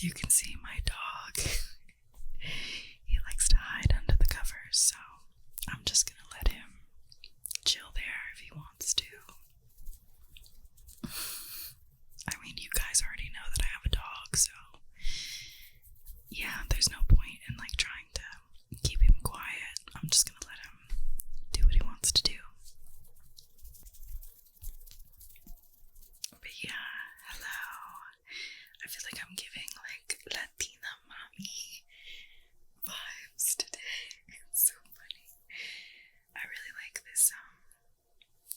you can see, my dog, he likes to hide under the covers, so I'm just gonna let him chill there if he wants to. I mean, you guys already know that I have a dog, so yeah, there's no point in like trying to keep him quiet. I'm just gonna let him do what he wants to do. But yeah, hello. I feel like I'm giving like Latina mommy vibes today. It's so funny. I really like this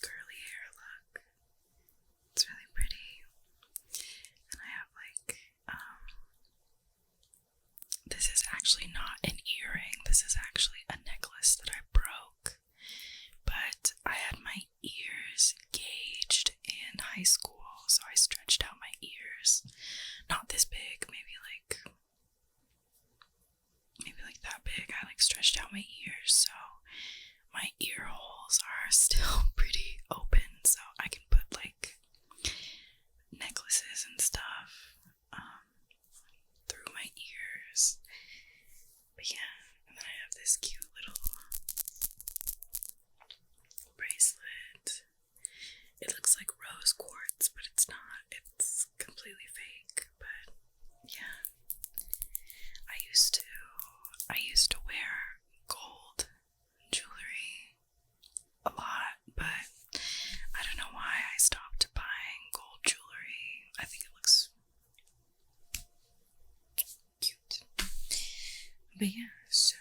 curly hair look. It's really pretty. And I have like this is actually not an earring. This is actually a necklace that I broke. But I had my ears gauged in high school, so I stretched out my ears. Not this big, maybe like that big. I like stretched out my ears, so my ear holes are still pretty open, so I can put like necklaces and stuff through my ears. But yeah, and then I have this cute little bracelet. It looks like rose quartz, but it's not. It's completely fake. But yeah, I used to wear gold jewelry a lot, but I don't know why I stopped buying gold jewelry. I think it looks cute. But yeah, so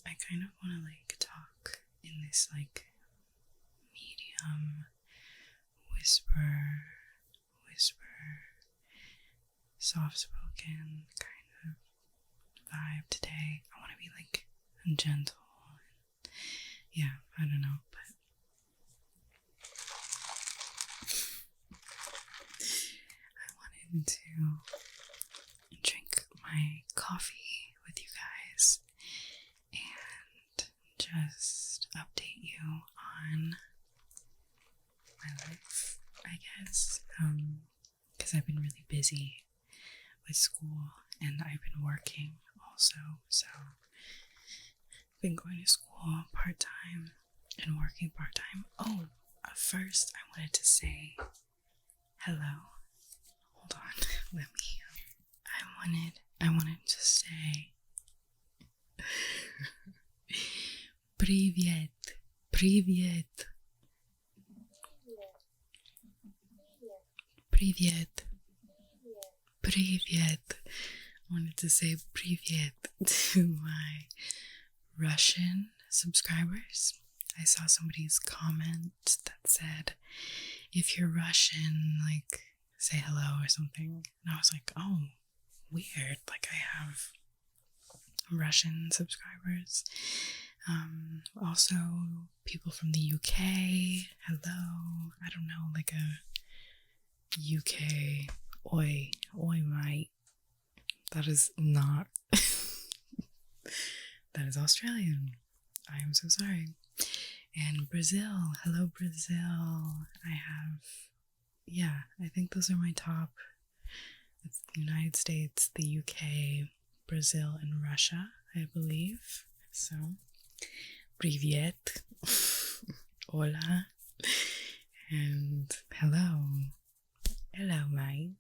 I kind of want to like talk in this like medium whisper, soft-spoken kind of vibe today. I want to be like gentle. Yeah, I don't know, but I wanted to drink my coffee with you guys and just update you on my life, I guess, because I've been really busy with school and I've been working also, so I've been going to school part-time and working part-time. Oh, first I wanted to say hello. Hold on, let me. I wanted to say Привет, привет, привет, привет. I wanted to say привет to my Russian subscribers. I saw somebody's comment that said, if you're Russian, like, say hello or something. And I was like, oh, weird. Like, I have Russian subscribers. Also, people from the UK, hello. I don't know, like a UK, oi, mate. That is not, that is Australian. I am so sorry. And Brazil, hello Brazil. I have, yeah, I think those are my top. It's the United States, the UK, Brazil, and Russia, I believe. So, привет, hola, and hello, mate.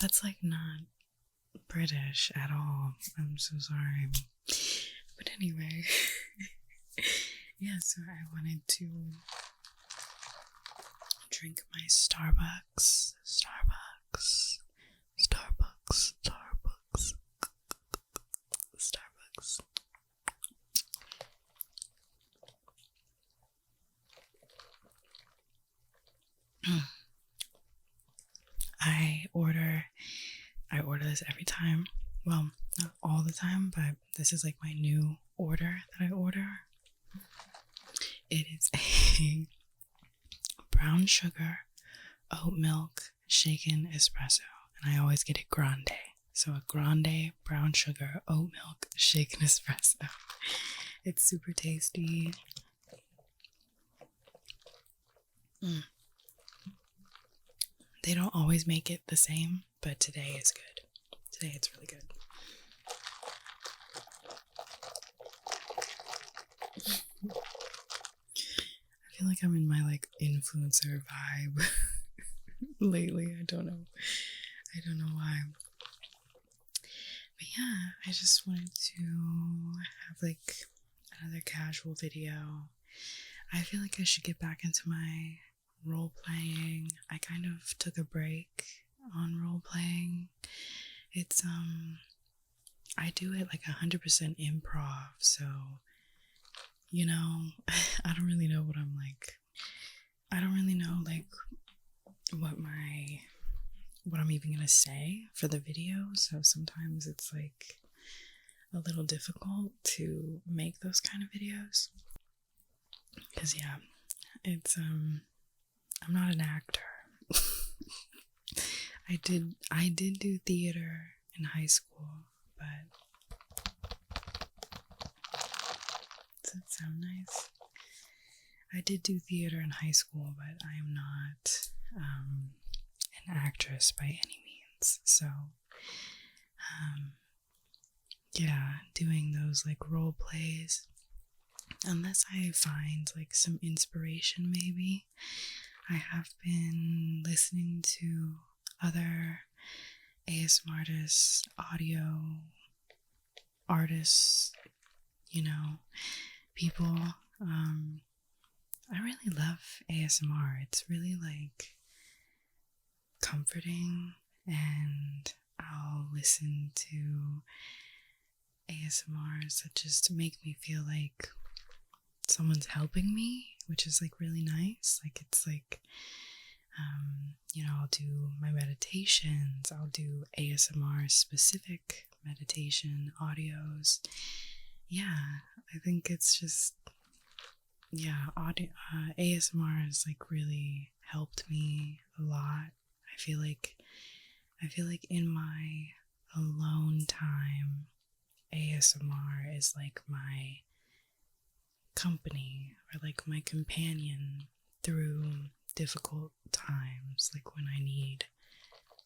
That's like not British at all. I'm so sorry. But anyway, yeah, so I wanted to drink my Starbucks. I order this every time. Well, not all the time, but this is like my new order that I order. It is a brown sugar, oat milk, shaken espresso. And I always get it grande. So a grande, brown sugar, oat milk, shaken espresso. It's super tasty. They don't always make it the same, but today is good. say it's really good. I feel like I'm in my like influencer vibe lately. I don't know why. But yeah, I just wanted to have like another casual video. I feel like I should get back into my role playing. I kind of took a break on role playing. It's I do it like 100% improv, so you know, I don't really know what I'm like. I don't really know like what I'm even gonna say for the video, so sometimes it's like a little difficult to make those kind of videos. Because yeah, it's I'm not an actor. I did do theater in high school, but does that sound nice? I did do theater in high school, but I am not an actress by any means. So yeah, doing those like role plays, unless I find like some inspiration, maybe. I have been listening to other ASMR artists, audio artists, you know, people. I really love ASMR. It's really like comforting, and I'll listen to ASMRs that just make me feel like someone's helping me, which is like really nice. Like it's like you know, I'll do my meditations, I'll do ASMR specific meditation audios. Yeah, I think it's just, yeah, ASMR has like really helped me a lot. I feel like in my alone time, ASMR is like my company, or like my companion through difficult times, like when I need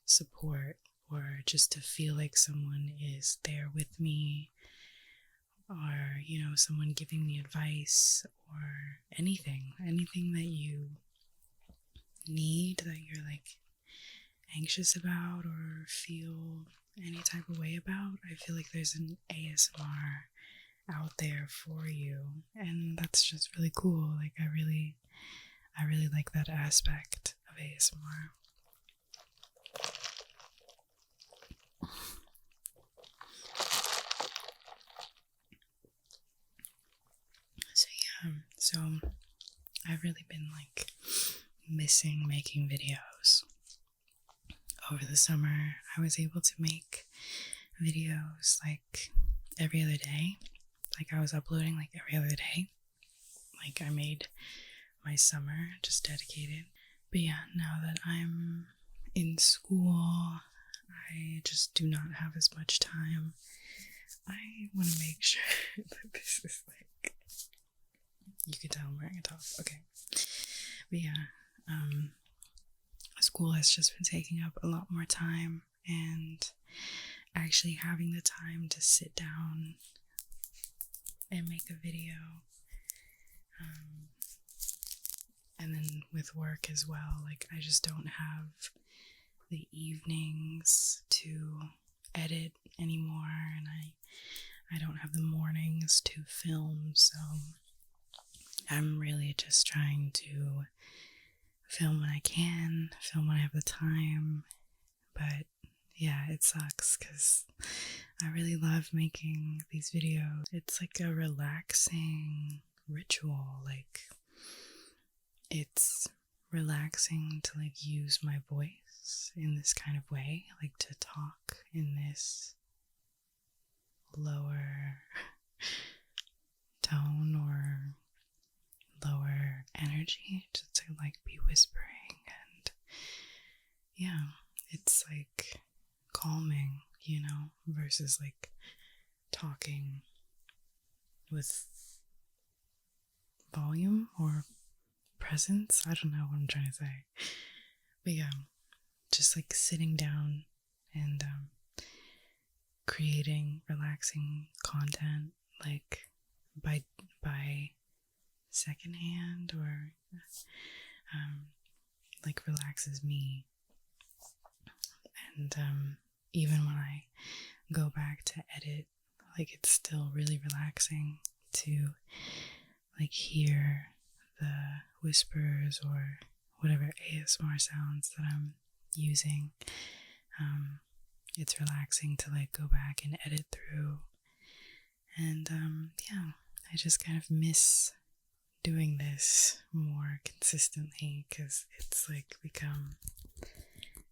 support, or just to feel like someone is there with me, or you know, someone giving me advice, or anything that you need, that you're like anxious about or feel any type of way about. I feel like there's an ASMR out there for you, and that's just really cool. Like I really like that aspect of ASMR. So yeah, so I've really been like missing making videos. Over the summer, I was able to make videos like every other day. Like I was uploading like every other day. Like I made my summer just dedicated. But yeah, now that I'm in school, I just do not have as much time. I want to make sure that this is like, you can tell I'm wearing a top. Okay. But yeah, school has just been taking up a lot more time, and actually having the time to sit down and make a video, and then with work as well, like I just don't have the evenings to edit anymore, and I don't have the mornings to film, so I'm really just trying to film when I can, film when I have the time. But yeah, it sucks because I really love making these videos. It's like a relaxing ritual. Like it's relaxing to like use my voice in this kind of way, like to talk in this lower tone or lower energy, just to like be whispering, and yeah, it's like calming, you know, versus like talking with volume or presence. I don't know what I'm trying to say, but yeah, just like sitting down and creating relaxing content, like by secondhand, or like relaxes me. And even when I go back to edit, like it's still really relaxing to like hear the whispers or whatever ASMR sounds that I'm using. It's relaxing to like go back and edit through. And yeah, I just kind of miss doing this more consistently because it's like become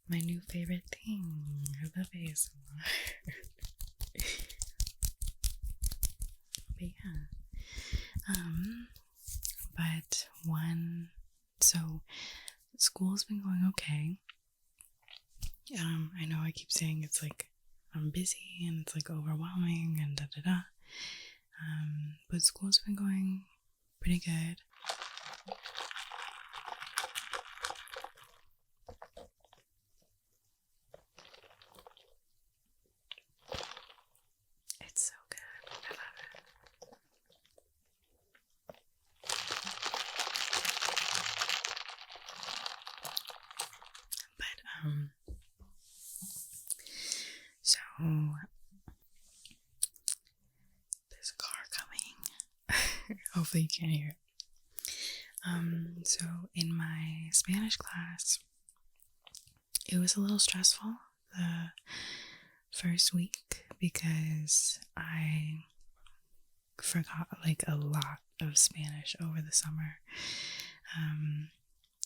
my new favorite thing. I love ASMR. But yeah. But so school's been going okay. I know I keep saying it's like I'm busy and it's like overwhelming and da da da. But school's been going pretty good. It's so good. I love it. But so there's a car coming. Hopefully you can't hear it. So in my Spanish class, it was a little stressful the first week because I forgot like a lot of Spanish over the summer.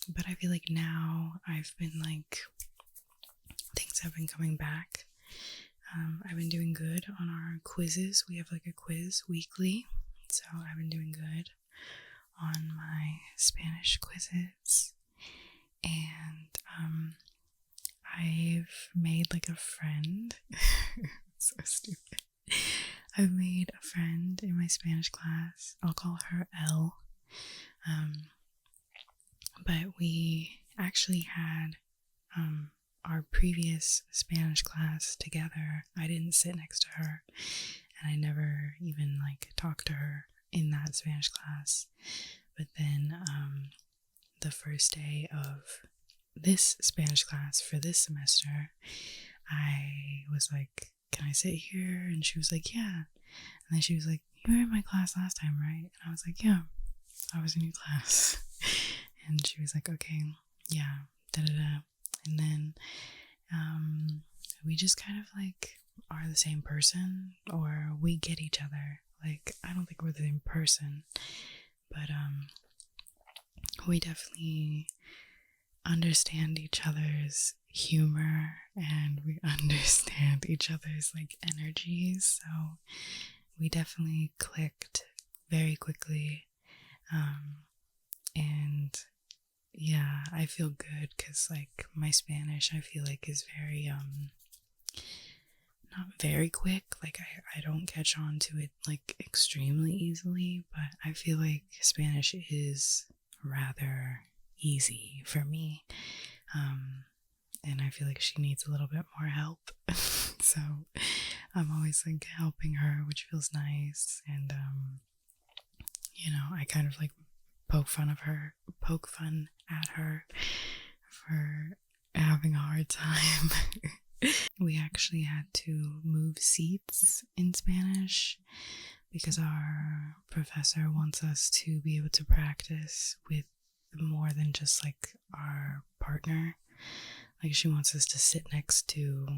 But I feel like now I've been like, things have been coming back. I've been doing good on our quizzes. We have like a quiz weekly, so I've been doing good on my Spanish quizzes. And I've made like a friend. So stupid. I've made a friend in my Spanish class. I'll call her Elle. But we actually had our previous Spanish class together. I didn't sit next to her, and I never even like talked to her in that Spanish class. But then the first day of this Spanish class for this semester, I was like, can I sit here? And she was like, yeah. And then she was like, you were in my class last time, right? And I was like, yeah, I was in your class. And she was like, okay, yeah, da-da-da. And then we just kind of like are the same person, or we get each other. Like, I don't think we're the same person, but we definitely understand each other's humor, and we understand each other's like energies. So we definitely clicked very quickly. And yeah, I feel good because like my Spanish, I feel like is very not very quick. Like I don't catch on to it like extremely easily, but I feel like Spanish is rather easy for me. And I feel like she needs a little bit more help. So I'm always like helping her, which feels nice. And you know, I kind of like poke fun at her for having a hard time. We actually had to move seats in Spanish because our professor wants us to be able to practice with more than just like our partner. Like, she wants us to sit next to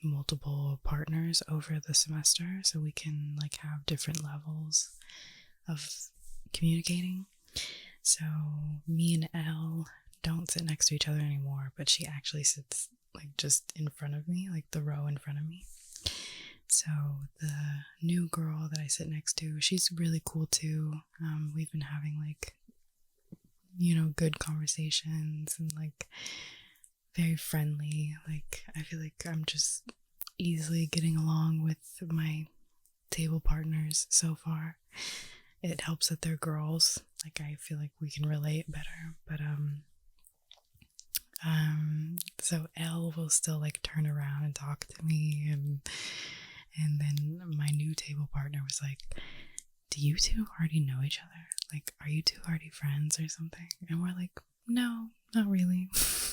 multiple partners over the semester so we can like have different levels of communicating. So me and Elle don't sit next to each other anymore, but she actually sits like just in front of me, like the row in front of me. So the new girl that I sit next to, she's really cool too. We've been having like, you know, good conversations and like very friendly. Like, I feel like I'm just easily getting along with my table partners so far. It helps that they're girls. Like, I feel like we can relate better. But so Elle will still like turn around and talk to me, and partner was like, do you two already know each other? Like, are you two already friends or something? And we're like, no, not really.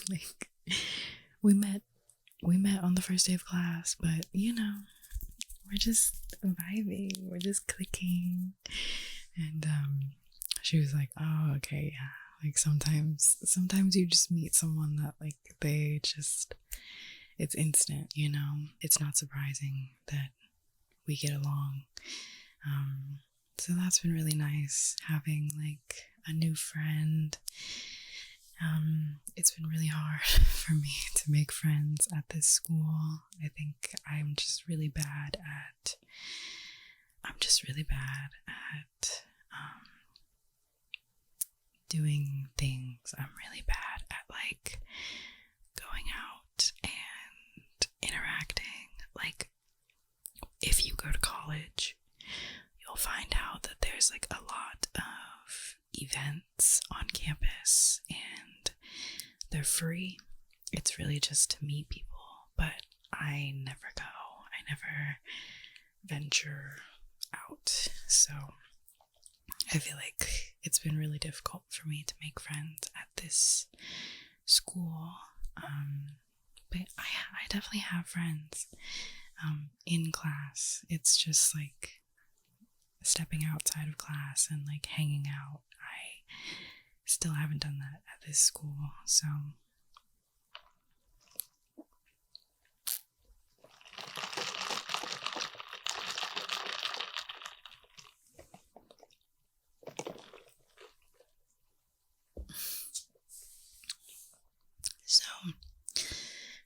Like, we met on the first day of class, but you know, we're just vibing, we're just clicking. And she was like, oh, okay, yeah. Like sometimes you just meet someone that like they just, it's instant, you know. It's not surprising that we get along. So that's been really nice, having like a new friend. It's been really hard for me to make friends at this school. I think I'm just really bad at doing things. I'm really bad at like going out and interacting. Like, if you go to college, you'll find out that there's like a lot of events on campus and they're free. It's really just to meet people, but I never go. I never venture out. So I feel like it's been really difficult for me to make friends at this school. But I definitely have friends in class. It's just like stepping outside of class and like hanging out. I still haven't done that at this school, so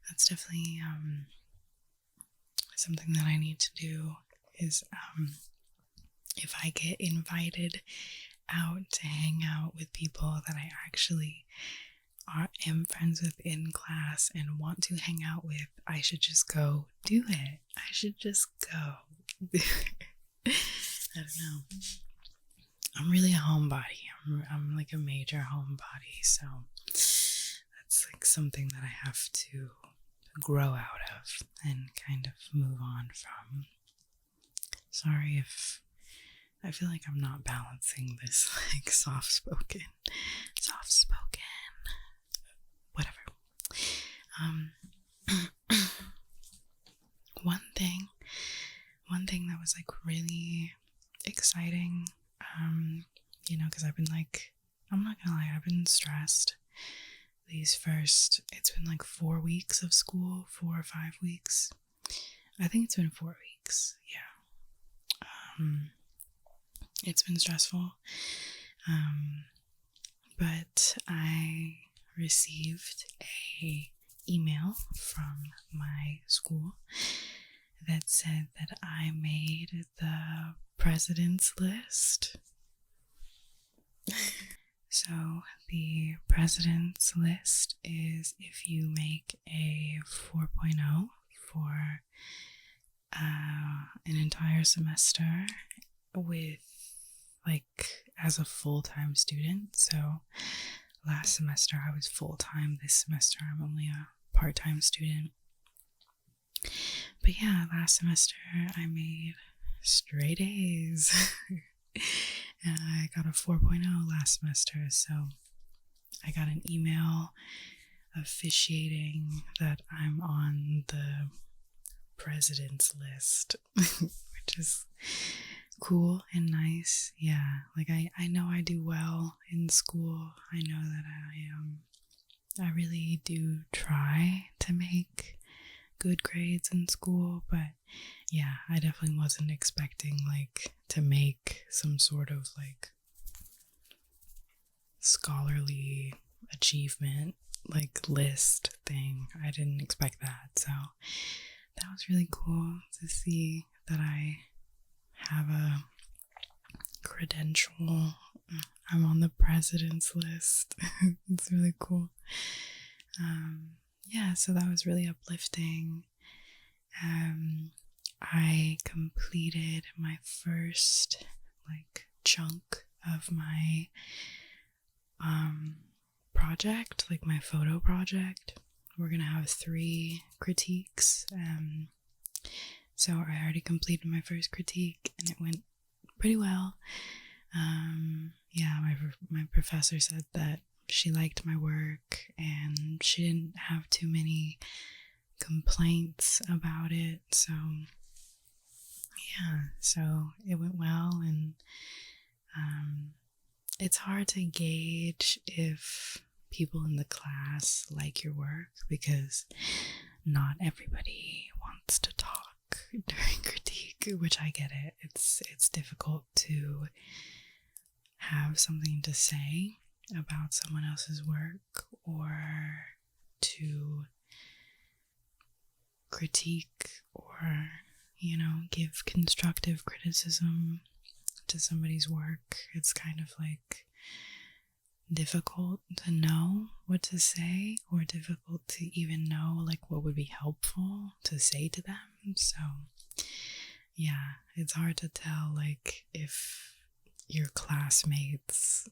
that's definitely something that I need to do is if I get invited out to hang out with people that I actually am friends with in class and want to hang out with, I should just go do it. I should just go. I don't know. I'm really a homebody. I'm like a major homebody, so that's like something that I have to grow out of and kind of move on from. Sorry if I feel like I'm not balancing this like soft-spoken, whatever. One thing that was like really exciting, you know, because I've been like, I'm not gonna lie, I've been stressed it's been like 4 weeks of school, 4 or 5 weeks. I think it's been 4 weeks, yeah. It's been stressful, but I received a email from my school that said that I made the president's list. So the president's list is if you make a 4.0 for an entire semester with like as a full-time student. So last semester I was full-time. This semester I'm only a part-time student. But yeah, last semester I made straight A's. And I got a 4.0 last semester, so I got an email officiating that I'm on the president's list, which is cool and nice. Yeah, like I know I do well in school. I know that I really do try to make good grades in school, but yeah, I definitely wasn't expecting like to make some sort of like scholarly achievement like list thing. I didn't expect that, so that was really cool to see that I have a credential. I'm on the president's list. It's really cool. Yeah, so that was really uplifting. I completed my first like chunk of my project, like my photo project. We're gonna have 3 critiques. So I already completed my first critique and it went pretty well. Yeah, my professor said that she liked my work and she didn't have too many complaints about it. So yeah, so it went well, and it's hard to gauge if people in the class like your work because not everybody wants to talk during critique, which I get it. It's difficult to have something to say about someone else's work or to critique or, give constructive criticism to somebody's work. It's kind of like difficult to know what to say, or difficult to even know like what would be helpful to say to them. So yeah, it's hard to tell like if your classmates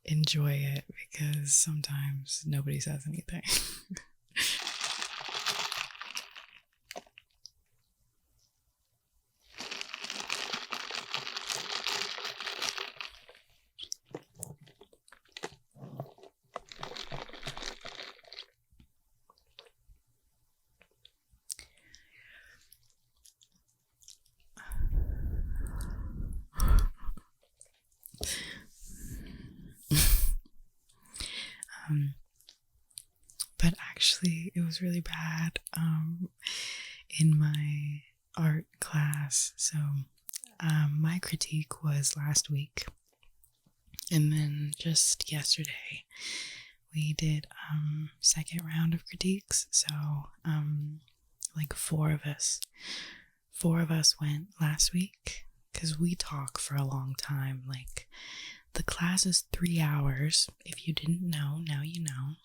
enjoy it because sometimes nobody says anything. But actually, it was really bad in my art class. So my critique was last week, and then just yesterday we did second round of critiques. So like four of us went last week because we talk for a long time. Like the class is 3 hours. If you didn't know, now you know.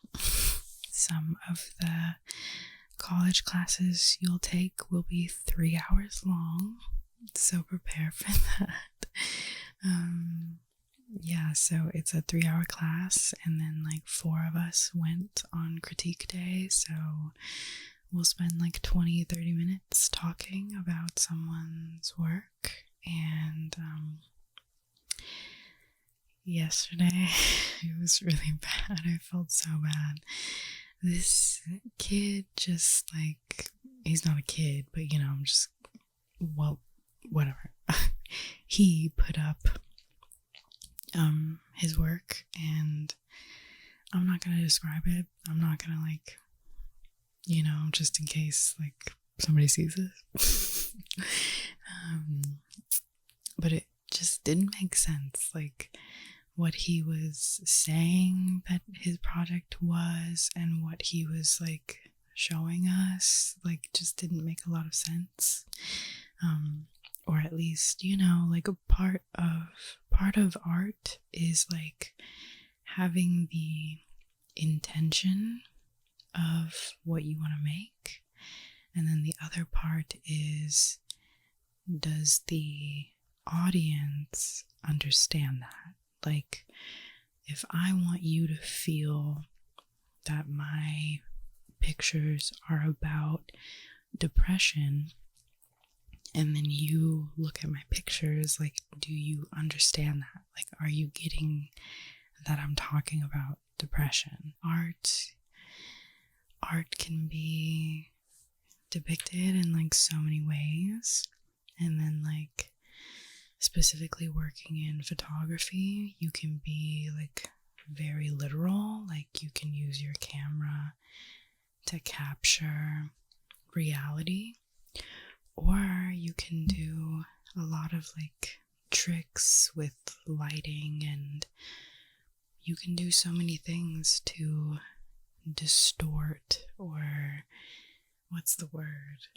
Some of the college classes you'll take will be 3 hours long, so prepare for that. Yeah, so it's a 3-hour class, and then like 4 of us went on critique day, so we'll spend like 20-30 minutes talking about someone's work. And yesterday it was really bad. I felt so bad. This kid just like, he's not a kid, but I'm just, well, whatever. He put up his work, and I'm not gonna describe it. I'm not gonna like, just in case like somebody sees this. But it just didn't make sense. Like what he was saying that his project was and what he was like showing us like just didn't make a lot of sense. Or at least, like a part of art is like having the intention of what you want to make, and then the other part is, does the audience understand that? Like, if I want you to feel that my pictures are about depression, and then you look at my pictures, like, do you understand that? Like, are you getting that I'm talking about depression? Art can be depicted in like so many ways, and then like specifically working in photography, you can be like very literal. Like you can use your camera to capture reality, or you can do a lot of like tricks with lighting, and you can do so many things to distort, or what's the word?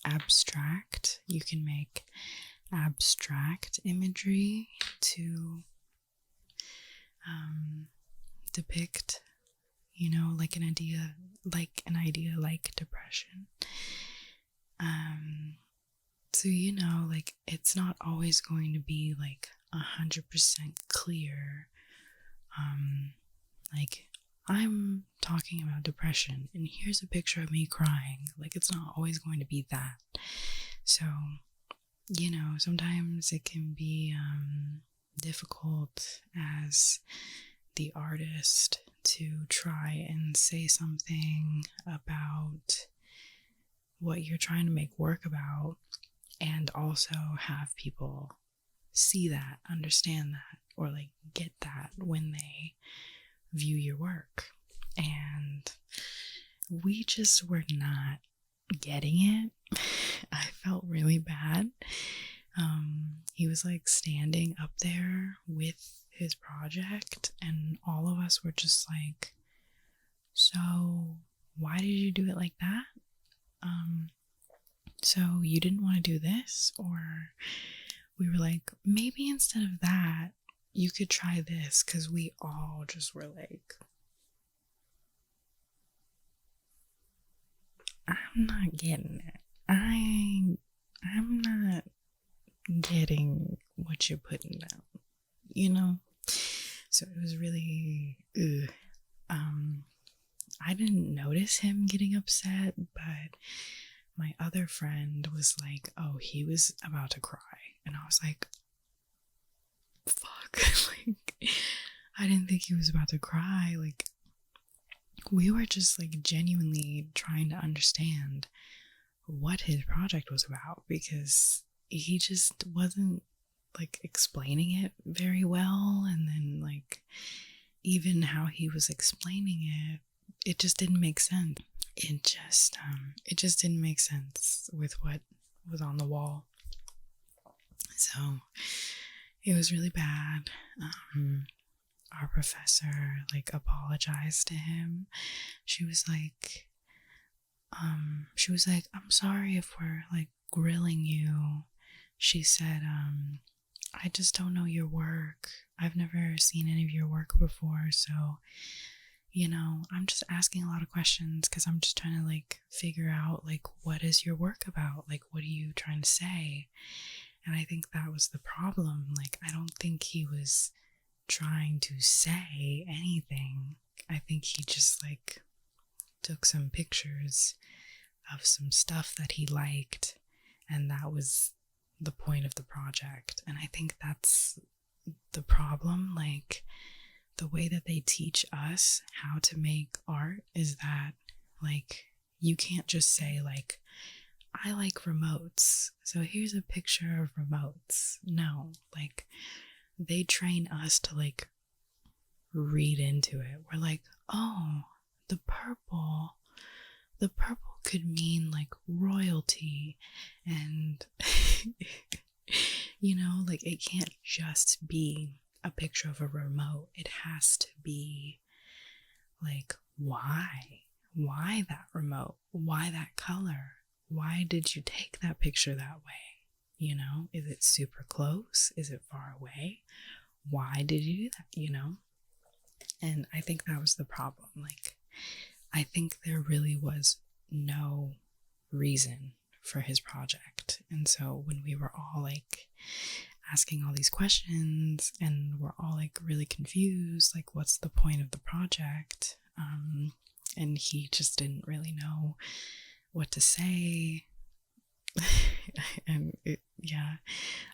Abstract. You can make abstract imagery to depict, like an idea like depression. So like it's not always going to be like 100% clear, like I'm talking about depression, and here's a picture of me crying. Like, it's not always going to be that. So, sometimes it can be difficult as the artist to try and say something about what you're trying to make work about, and also have people see that, understand that, or like get that when they view your work. And we just were not getting it. I felt really bad. He was like standing up there with his project, and all of us were just like, so why did you do it like that? So you didn't want to do this? Or we were like, maybe instead of that, you could try this, because we all just were like, I'm not getting it. I'm not getting what you're putting down, So it was really, I didn't notice him getting upset, but my other friend was like, oh, he was about to cry. And I was like, fuck. Like, I didn't think he was about to cry. Like, we were just like genuinely trying to understand what his project was about, because he just wasn't like explaining it very well. And then like even how he was explaining it, it just didn't make sense. It just didn't make sense with what was on the wall. So it was really bad. Our professor like apologized to him. She was like, I'm sorry if we're like grilling you. She said, I just don't know your work. I've never seen any of your work before, so I'm just asking a lot of questions because I'm just trying to like figure out like, what is your work about? Like, what are you trying to say? And I think that was the problem. Like, I don't think he was trying to say anything. I think he just like took some pictures of some stuff that he liked, and that was the point of the project. And I think that's the problem. Like, the way that they teach us how to make art is that like, you can't just say like, I like remotes, so here's a picture of remotes. No, like, they train us to like read into it. We're like, oh, the purple could mean like royalty, and like, it can't just be a picture of a remote. It has to be like, why that remote? Why that color? Why did you take that picture that way? Is it super close? Is it far away? Why did you do that? And I think that was the problem. Like, I think there really was no reason for his project. And so when we were all like asking all these questions and we're all like really confused, like, what's the point of the project? And he just didn't really know what to say. And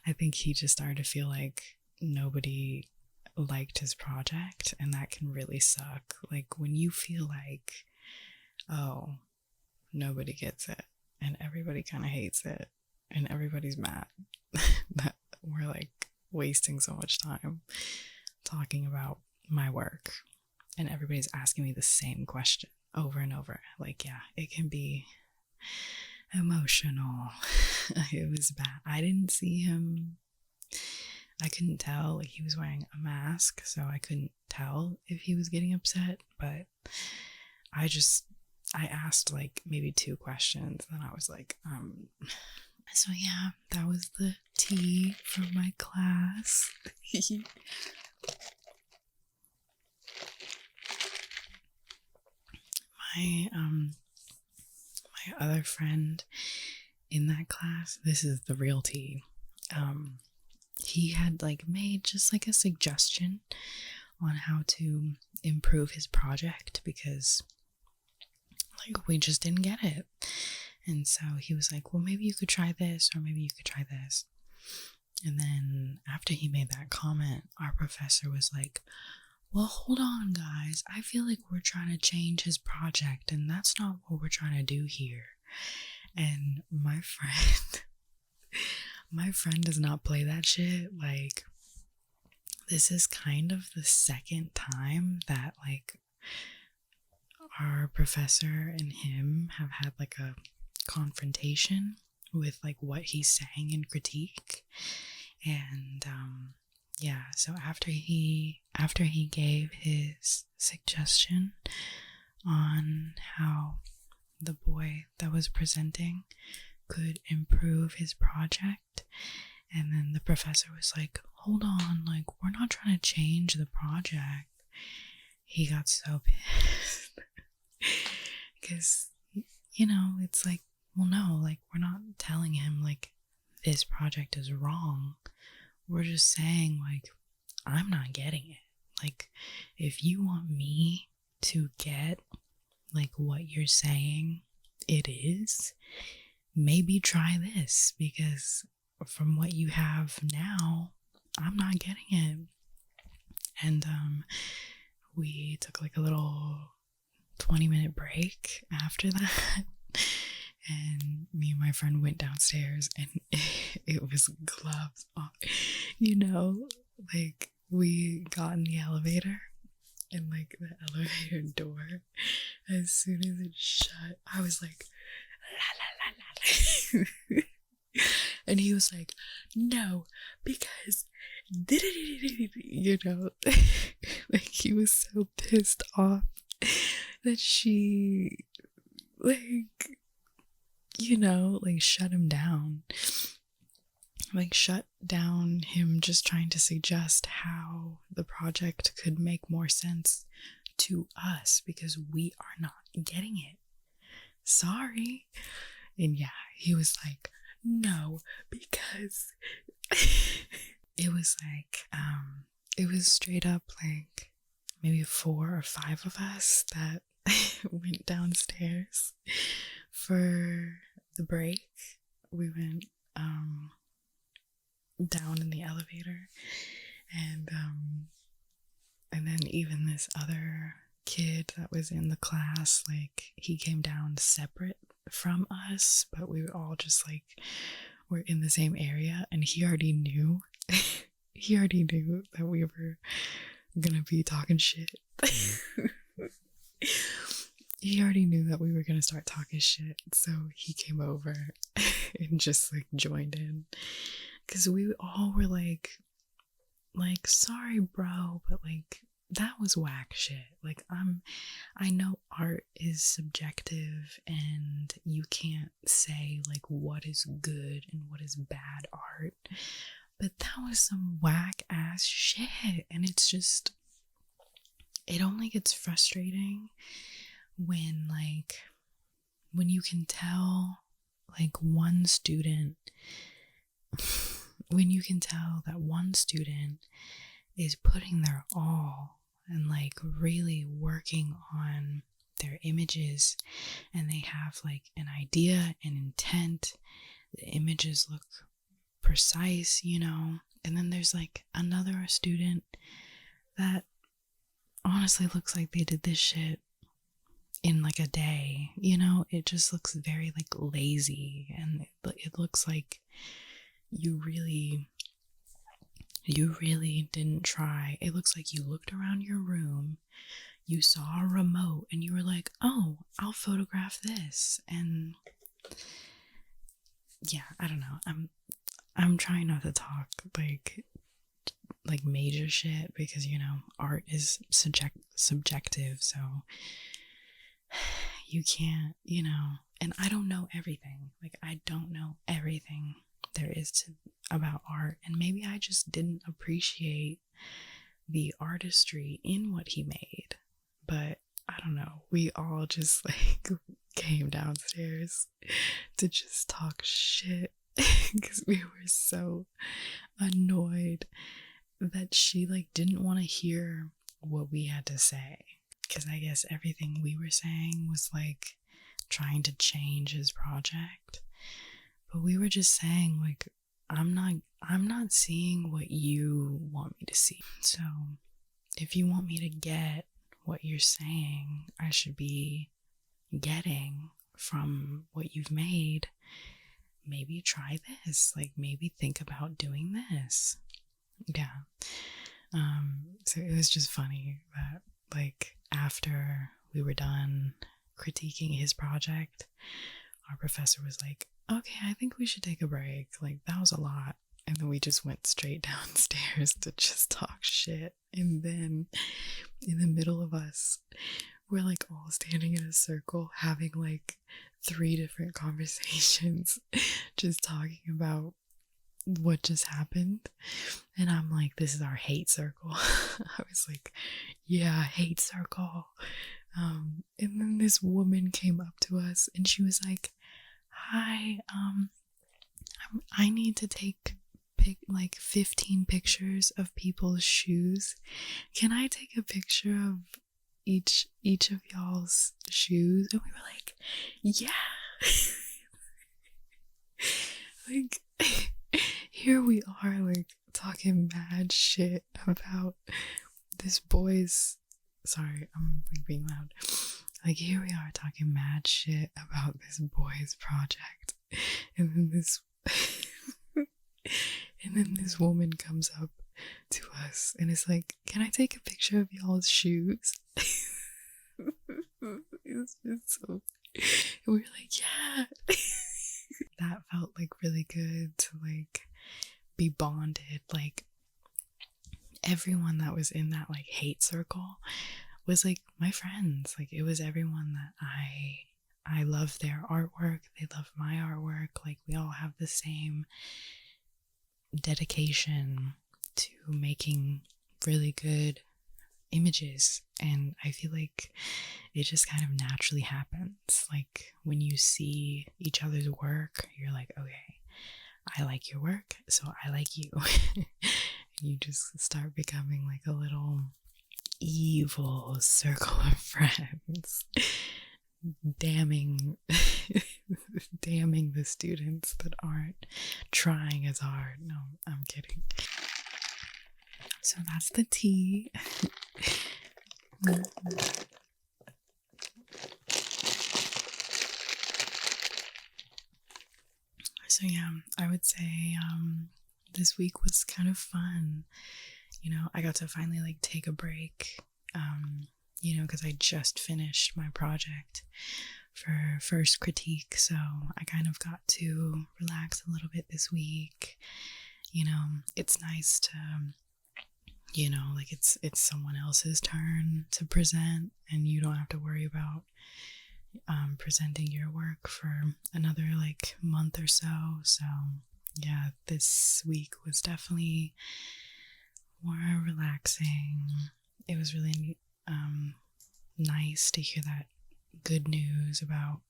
I think he just started to feel like nobody liked his project, and that can really suck. Like, when you feel like, oh, nobody gets it and everybody kind of hates it and everybody's mad that we're like wasting so much time talking about my work, and everybody's asking me the same question over and over. Like, yeah, it can be emotional. It was bad. I didn't see him. I couldn't tell. Like, he was wearing a mask, so I couldn't tell if he was getting upset. But I asked like maybe 2 questions, and I was like, so yeah, that was the tea from my class. My other friend in that class, this is the real tea. He had like made just like a suggestion on how to improve his project because like we just didn't get it. And so he was like, well, maybe you could try this, or maybe you could try this. And then after he made that comment, our professor was like, well, hold on, guys. I feel like we're trying to change his project, and that's not what we're trying to do here. And my friend does not play that shit. Like, this is kind of the second time that, like, our professor and him have had, like, a confrontation with, like, what he's saying in critique. And, yeah, so after he gave his suggestion on how the boy that was presenting could improve his project, and then the professor was like, hold on, like, we're not trying to change the project, he got so pissed. Because, you know, it's like, well, no, like, we're not telling him, like, this project is wrong. We're just saying, like, I'm not getting it. Like, if you want me to get, like, what you're saying it is, maybe try this, because from what you have now, I'm not getting it. And we took like a little 20-minute break after that. And me and my friend went downstairs, and it was gloves off. You know, like, we got in the elevator, and like the elevator door, as soon as it shut, I was like, la la la la. And he was like, no, because, you know, like, he was so pissed off that she, like, you know, like, shut him down. Like, shut down him just trying to suggest how the project could make more sense to us, because we are not getting it. Sorry. And yeah, he was like, no, because it was like, it was straight up like maybe 4 or 5 of us that went downstairs for the break. We went down in the elevator, and then even this other kid that was in the class, like, he came down separate from us, but we were all just like, we're in the same area, and he already knew that we were gonna be talking shit. He already knew that we were gonna start talking shit, so he came over and just like joined in, because we all were like, sorry bro, but like, that was whack shit. Like, I know art is subjective, and you can't say like what is good and what is bad art, but that was some whack ass shit. And it's just, it only gets frustrating when you can tell, like, one student when you can tell that one student is putting their all and like really working on their images, and they have like an idea and intent, the images look precise, you know, and then there's like another student that honestly looks like they did this shit in like a day, you know. It just looks very like lazy, and it looks like you really didn't try. It looks like you looked around your room, you saw a remote, and you were like, oh, I'll photograph this. And yeah, I don't know, I'm trying not to talk like major shit, because, you know, art is subjective, so you can't, you know. And I don't know everything. Like, I don't know everything there is about art, and maybe I just didn't appreciate the artistry in what he made. But I don't know, we all just like came downstairs to just talk shit because we were so annoyed that she like didn't want to hear what we had to say. Because I guess everything we were saying was like trying to change his project. But we were just saying, like, I'm not seeing what you want me to see. So if you want me to get what you're saying I should be getting from what you've made, maybe try this. Like, maybe think about doing this. Yeah. So it was just funny that, like, after we were done critiquing his project, our professor was like, okay, I think we should take a break. Like, that was a lot. And then we just went straight downstairs to just talk shit. And then in the middle of us, we're like all standing in a circle having like 3 different conversations, just talking about what just happened. And I'm like, this is our hate circle. I was like, yeah, hate circle. And then this woman came up to us and she was like, hi, I need to take like 15 pictures of people's shoes. Can I take a picture of each of y'all's shoes? And we were like, yeah. Like, here we are, like, talking mad shit about this boy's, sorry, I'm like being loud. Like, here we are talking mad shit about this boy's project. And then this and then this woman comes up to us and is like, can I take a picture of y'all's shoes? It's just so, and we were like, yeah. That felt like really good to like be bonded. Like, everyone that was in that like hate circle was like my friends. Like, it was everyone that I love their artwork, they love my artwork. Like, we all have the same dedication to making really good images, and I feel like it just kind of naturally happens. Like, when you see each other's work, you're like, okay, I like your work, so I like you. You just start becoming like a little evil circle of friends, damning the students that aren't trying as hard. No, I'm kidding. So that's the tea. So yeah, I would say this week was kind of fun. You know, I got to finally like take a break, you know, because I just finished my project for first critique, so I kind of got to relax a little bit this week. You know, it's nice to, you know, like it's someone else's turn to present and you don't have to worry about presenting your work for another like month or so. So yeah, this week was definitely more relaxing. It was really nice to hear that good news about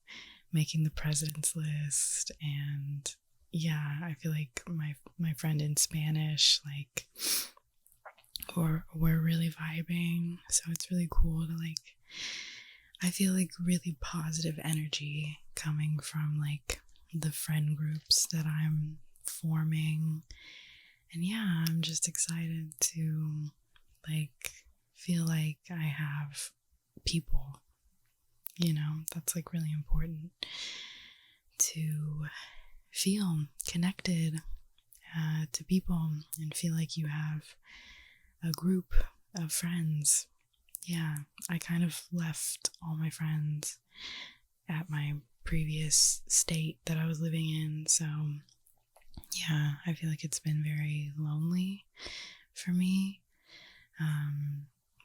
making the president's list. And yeah, I feel like my friend in Spanish, like, we're really vibing. So it's really cool to like, I feel like really positive energy coming from like the friend groups that I'm forming. And yeah, I'm just excited to like feel like I have people, you know. That's like really important, to feel connected to people and feel like you have a group of friends. Yeah, I kind of left all my friends at my previous state that I was living in, so yeah, I feel like it's been very lonely for me.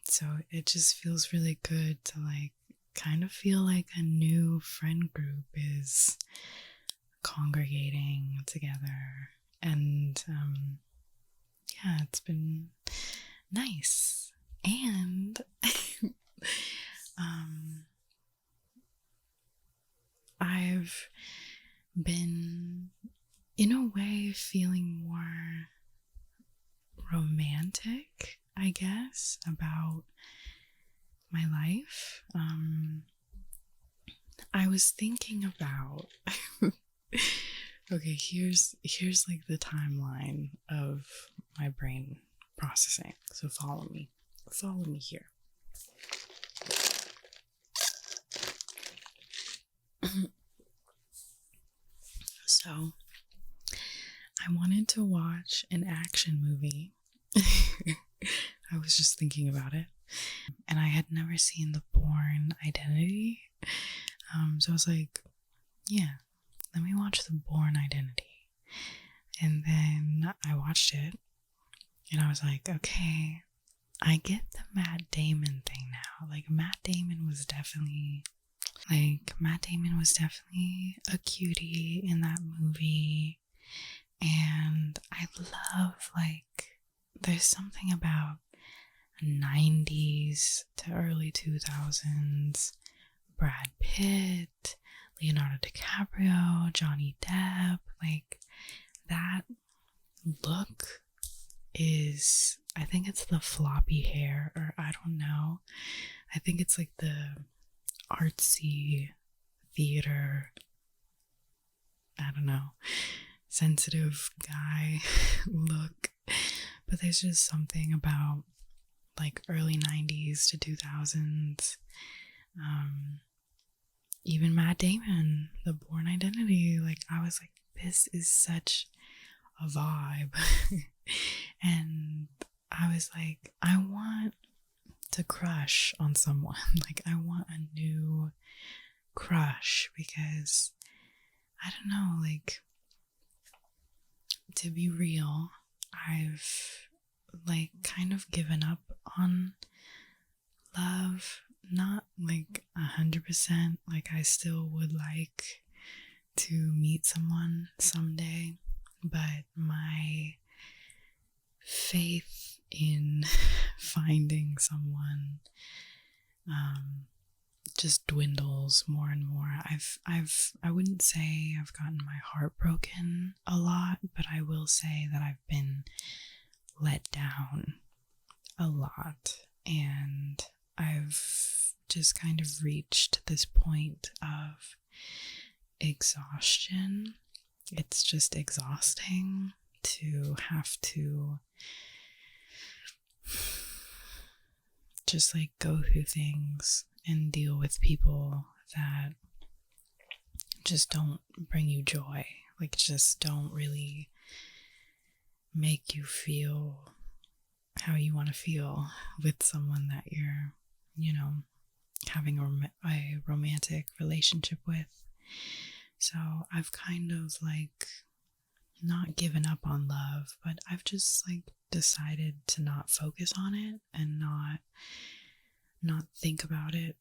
So it just feels really good to like kind of feel like a new friend group is congregating together. And yeah, it's been nice. And I've been in a way feeling more romantic I guess, about my life. I was thinking about okay, here's like the timeline of my brain processing. So follow me. Follow me here. So, I wanted to watch an action movie. I was just thinking about it. And I had never seen The Bourne Identity. So I was like, yeah, let me watch The Bourne Identity. And then I watched it. And I was like, okay, I get the Matt Damon thing now. Like, Matt Damon was definitely a cutie in that movie. And I love, like, there's something about 90s to early 2000s Brad Pitt, Leonardo DiCaprio, Johnny Depp. Like, that look is, I think it's the floppy hair, or I don't know. I think it's like the artsy theater, I don't know, sensitive guy look. But there's just something about like early 90s to 2000s. Even Matt Damon, The Bourne Identity, like I was like, this is such a vibe. And I was like, I want to crush on someone. Like, I want a new crush because, I don't know, like, to be real, I've like kind of given up on love. Not like 100%, like I still would like to meet someone someday, but my faith in finding someone just dwindles more and more. I wouldn't say I've gotten my heart broken a lot, but I will say that I've been let down a lot, and I've just kind of reached this point of exhaustion. It's just exhausting to have to just like go through things and deal with people that just don't bring you joy, like just don't really make you feel how you want to feel with someone that you're, you know, having a romantic relationship with. So I've kind of like not given up on love, but I've just like decided to not focus on it and not think about it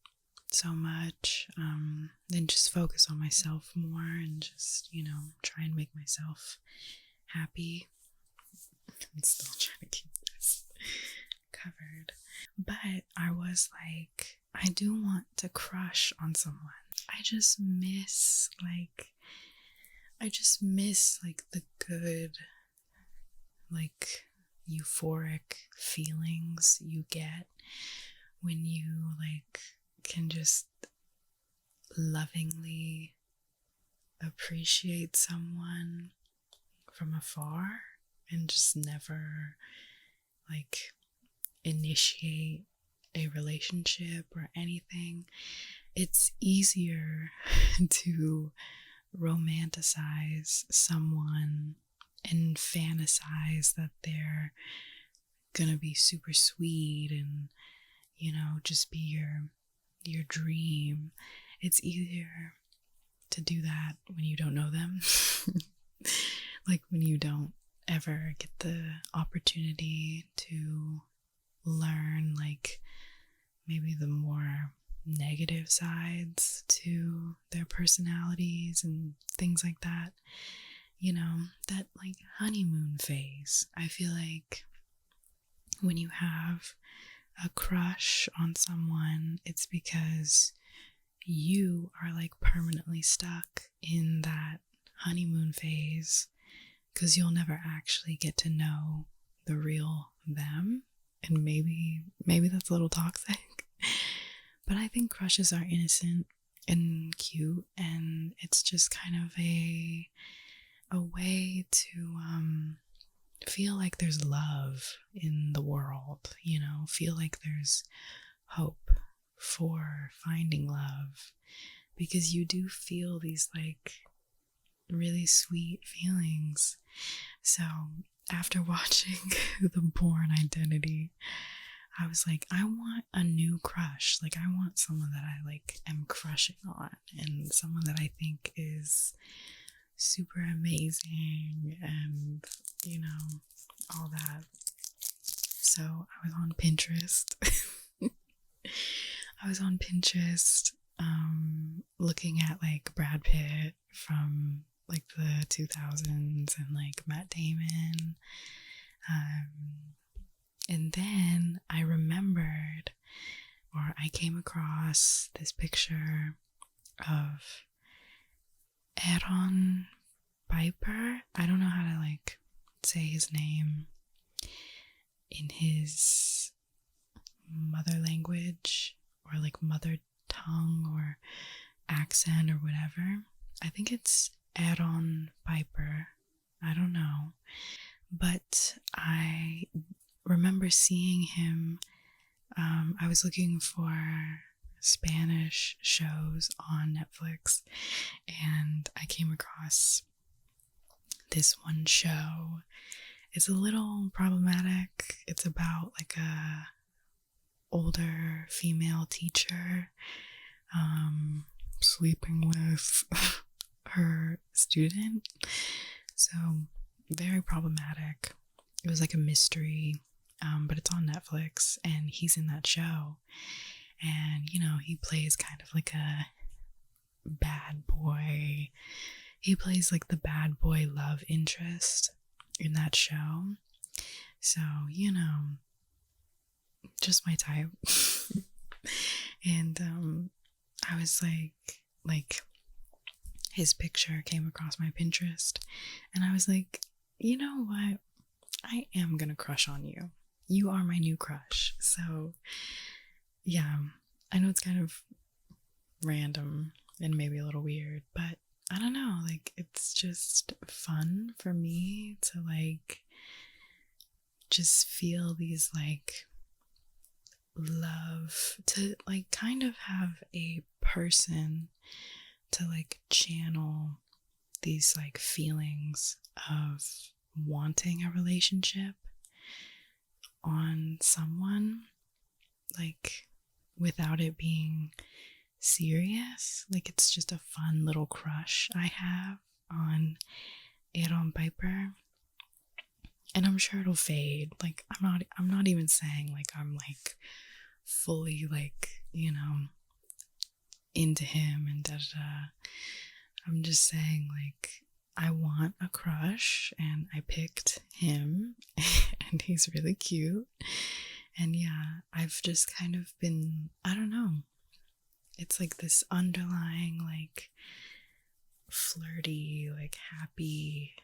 so much, then just focus on myself more and just, you know, try and make myself happy. I'm still trying to keep this covered. But I was like, I do want to crush on someone. I just miss the good, like, euphoric feelings you get when you like can just lovingly appreciate someone from afar and just never like initiate a relationship or anything. It's easier to romanticize someone and fantasize that they're gonna be super sweet and, you know, just be your dream. It's easier to do that when you don't know them. Like when you don't ever get the opportunity to learn like maybe the more negative sides to their personalities and things like that. You know, that like honeymoon phase. I feel like when you have a crush on someone, it's because you are like permanently stuck in that honeymoon phase because you'll never actually get to know the real them and maybe that's a little toxic. But I think crushes are innocent and cute, and it's just kind of a way to feel like there's love in the world, you know, feel like there's hope for finding love, because you do feel these like really sweet feelings. So after watching The Bourne Identity, I was like, I want a new crush. Like, I want someone that I like am crushing on, and someone that I think is super amazing, and you know, all that. So I was on Pinterest. Looking at like Brad Pitt from like the 2000s and like Matt Damon. And then I remembered, or I came across this picture of Aaron Piper. I don't know how to like say his name in his mother language, or like mother tongue or accent or whatever. I think it's Aaron Piper. I don't know. But I remember seeing him. I was looking for Spanish shows on Netflix, and I came across this one show. It's a little problematic. It's about like a older female teacher sleeping with her student. So very problematic. It was like a mystery, but it's on Netflix, and he's in that show. And, you know, he plays kind of like a bad boy. He plays like the bad boy love interest in that show. So, you know, just my type. And I was like his picture came across my Pinterest, and I was like, you know what? I am gonna crush on you. You are my new crush. So yeah, I know it's kind of random and maybe a little weird, but I don't know, like it's just fun for me to like just feel these like love, to like kind of have a person to like channel these like feelings of wanting a relationship on someone, like without it being serious. Like it's just a fun little crush I have on Aaron Piper, and I'm sure it'll fade. Like I'm not even saying like I'm like fully like, you know, into him and da da da. I'm just saying like I want a crush, and I picked him and he's really cute. And yeah, I've just kind of been, I don't know, it's like this underlying like flirty, like happy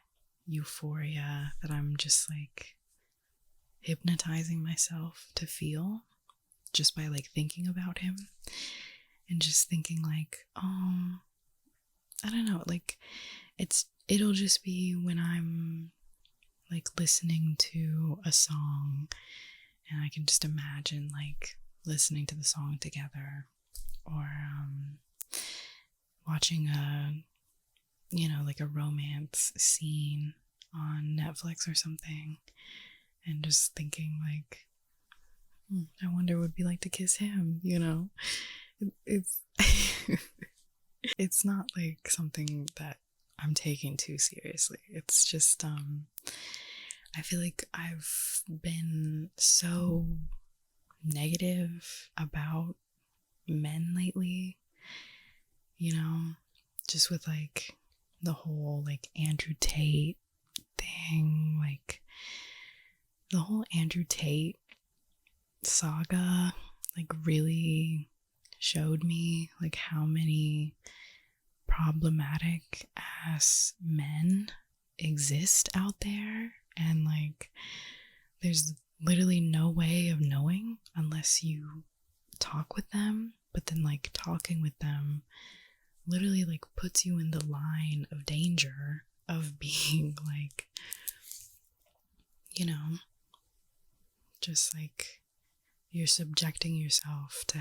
euphoria that I'm just like hypnotizing myself to feel just by like thinking about him, and just thinking like, oh, I don't know, like it'll just be when I'm like listening to a song, and I can just imagine like listening to the song together, or watching a, you know, like a romance scene on Netflix or something, and just thinking like, I wonder what it would be like to kiss him, you know. It's it's not like something that I'm taking too seriously. It's just I feel like I've been so negative about men lately, you know, just with like the whole like Andrew Tate thing, like the whole Andrew Tate saga like really showed me like how many problematic ass men exist out there, and like there's literally no way of knowing unless you talk with them. But then like talking with them literally like puts you in the line of danger of being like, you know, just like you're subjecting yourself to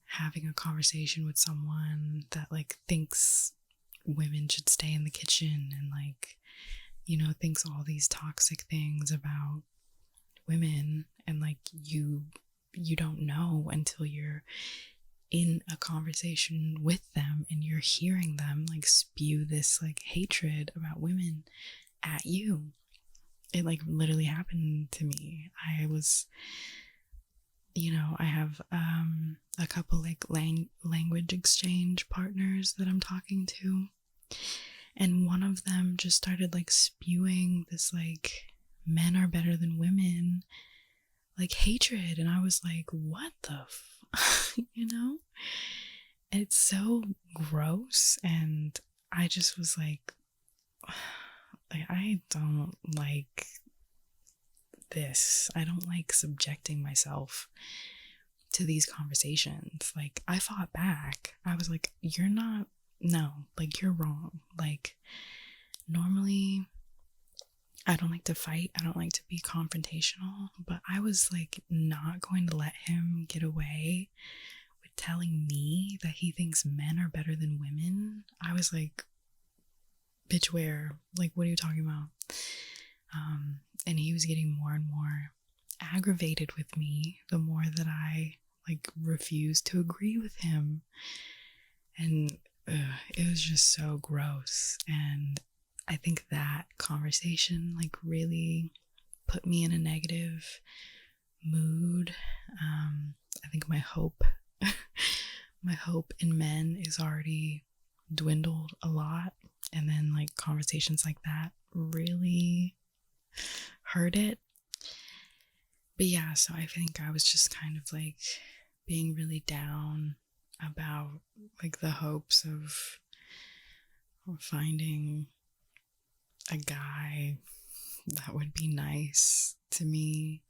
having a conversation with someone that like thinks women should stay in the kitchen and like, you know, thinks all these toxic things about women, and like you don't know until you're in a conversation with them and you're hearing them like spew this like hatred about women at you. It like literally happened to me. I was, you know, I have a couple like language exchange partners that I'm talking to, and one of them just started like spewing this like men are better than women like hatred, and I was like, what the you know? And it's so gross, and I just was like I don't like this. I don't like subjecting myself to these conversations. Like, I fought back. I was like, you're not, no, like, you're wrong. Like, normally, I don't like to fight. I don't like to be confrontational, but I was like, not going to let him get away with telling me that he thinks men are better than women. I was like, bitch, where? Like, what are you talking about? And he was getting more and more aggravated with me the more that I like refused to agree with him. And it was just so gross. And I think that conversation like really put me in a negative mood. I think my hope in men is already dwindled a lot, and then like conversations like that really hurt it. But yeah, so I think I was just kind of like being really down about like the hopes of finding a guy that would be nice to me.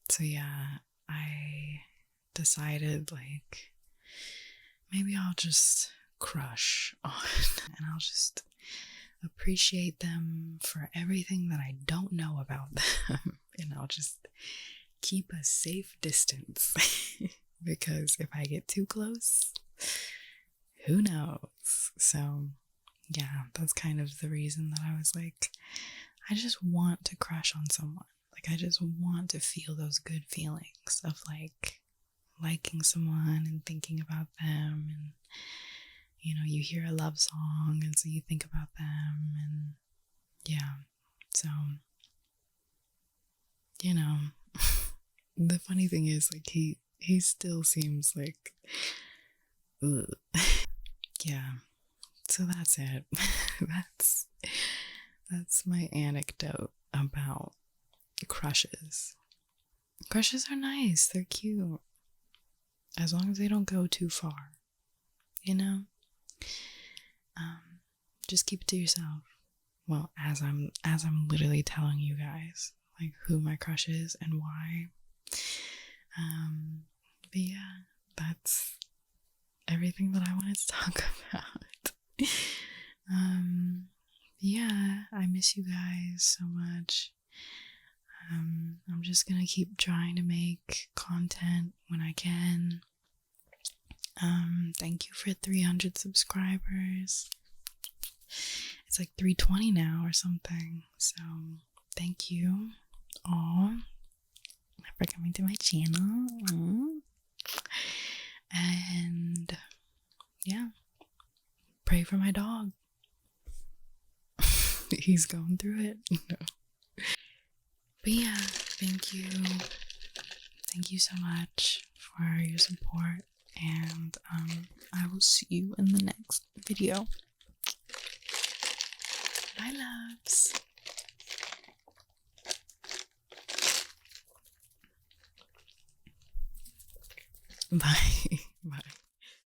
So yeah, I decided like maybe I'll just crush on and I'll just appreciate them for everything that I don't know about them, and I'll just keep a safe distance because if I get too close, who knows? So yeah, that's kind of the reason that I was like, I just want to crush on someone. Like, I just want to feel those good feelings of like liking someone and thinking about them, and you know, you hear a love song and so you think about them, and yeah. So, you know, the funny thing is like he still seems like ugh. Yeah. So that's it. that's my anecdote about crushes. Crushes are nice. They're cute. As long as they don't go too far, you know? Just keep it to yourself. Well, as I'm literally telling you guys like who my crush is and why. But yeah, that's everything that I wanted to talk about. Yeah, I miss you guys so much. I'm just gonna keep trying to make content when I can. Thank you for 300 subscribers. It's like 320 now or something. So thank you all for coming to my channel. And yeah, pray for my dog. He's going through it. No. But yeah, thank you. Thank you so much for your support. And I will see you in the next video. Bye, loves. Bye.